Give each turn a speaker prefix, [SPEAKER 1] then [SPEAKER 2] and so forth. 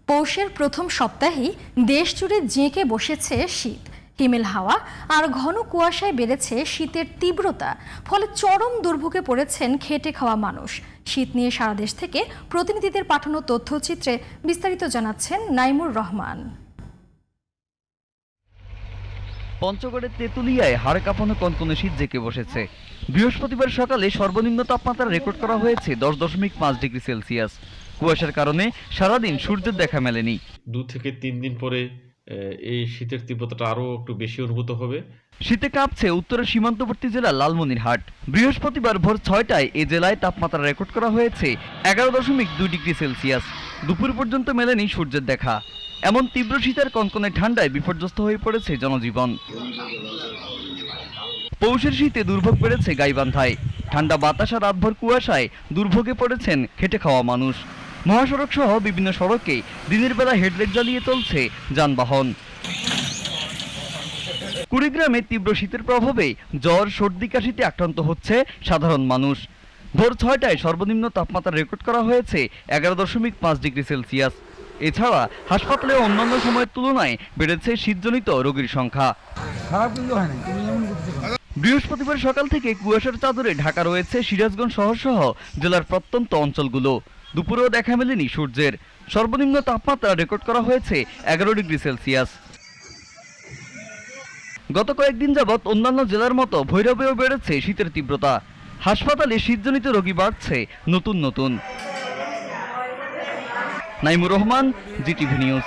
[SPEAKER 1] পৌষের প্রথম সপ্তাহেই দেশ জুড়ে জেঁকে বসেছে শীত। হিমেল হাওয়া আর ঘন কুয়াশায় বেড়েছে শীতের তীব্রতা, ফলে চরম দুর্ভোগে পড়েছেন খেটে খাওয়া মানুষ। শীত নিয়ে সারা দেশ থেকে প্রতিনিধিদের পাঠানো তথ্যচিত্রে বিস্তারিত জানাচ্ছেন নাইমুর রহমান।
[SPEAKER 2] পঞ্চগড়ের তেঁতুলিয়ায় হাড় কাঁপানো কনকনে শীত জেঁকে বসেছে। বৃহস্পতিবার সকালে সর্বনিম্ন তাপমাত্রা রেকর্ড করা হয়েছে 10.5 ডিগ্রি সেলসিয়াস। কুয়াশার কারণে সারাদিন সূর্যের দেখা মেলেনি।
[SPEAKER 3] 2 থেকে 3 দিন পরে এই শীতের তীব্রতাটা আরো একটু বেশি অনুভূত হবে।
[SPEAKER 2] শীতে কাঁপছে উত্তরের সীমান্তবর্তী জেলা লালমনিরহাট। বৃহস্পতিবার ভোর 6টায় এই জেলায় তাপমাত্রা রেকর্ড করা হয়েছে 11.2 ডিগ্রি সেলসিয়াস। দুপুর পর্যন্ত মেলেনি সূর্যের দেখা। এমন তীব্র শীতের কনকনে ঠান্ডায় বিপর্যস্ত হয়ে পড়েছে জনজীবন। পৌষের শীতে দুর্ভোগ বেড়েছে গাইবান্ধায়। ঠান্ডা বাতাস আর রাতভর কুয়াশায় দুর্ভোগে পড়েছেন খেটে খাওয়া মানুষ। মহাসড়ক সহ বিভিন্ন সড়কে দিনের বেলা হেডলাইট জ্বালিয়ে চলছে যানবাহন। কুড়িগ্রামে তীব্র শীতের প্রভাবে জ্বর, সর্দি, কাশিতে আক্রান্ত হচ্ছে সাধারণ মানুষ। ভোর 6টায় সর্বনিম্ন তাপমাত্রা রেকর্ড করা হয়েছে 11.5 ডিগ্রি সেলসিয়াস। এছাড়া হাসপাতালে অন্যান্য সময়ের তুলনায় বেড়েছে শীতজনিত রোগীর সংখ্যা। বৃহস্পতিবার সকাল থেকে কুয়াশার চাদরে ঢাকা রয়েছে সিরাজগঞ্জ শহর সহ জেলার প্রত্যন্ত অঞ্চলগুলো। দুপুরেও দেখা মেলেনি সূর্যের। সর্বনিম্ন তাপমাত্রা রেকর্ড করা হয়েছে 11 ডিগ্রি সেলসিয়াস। গত কয়েকদিন যাবৎ অন্যান্য জেলার মতো ভৈরবেও বেড়েছে শীতের তীব্রতা। হাসপাতালে শীতজনিত রোগী বাড়ছে নতুন। Naimur Rahman, GTV news.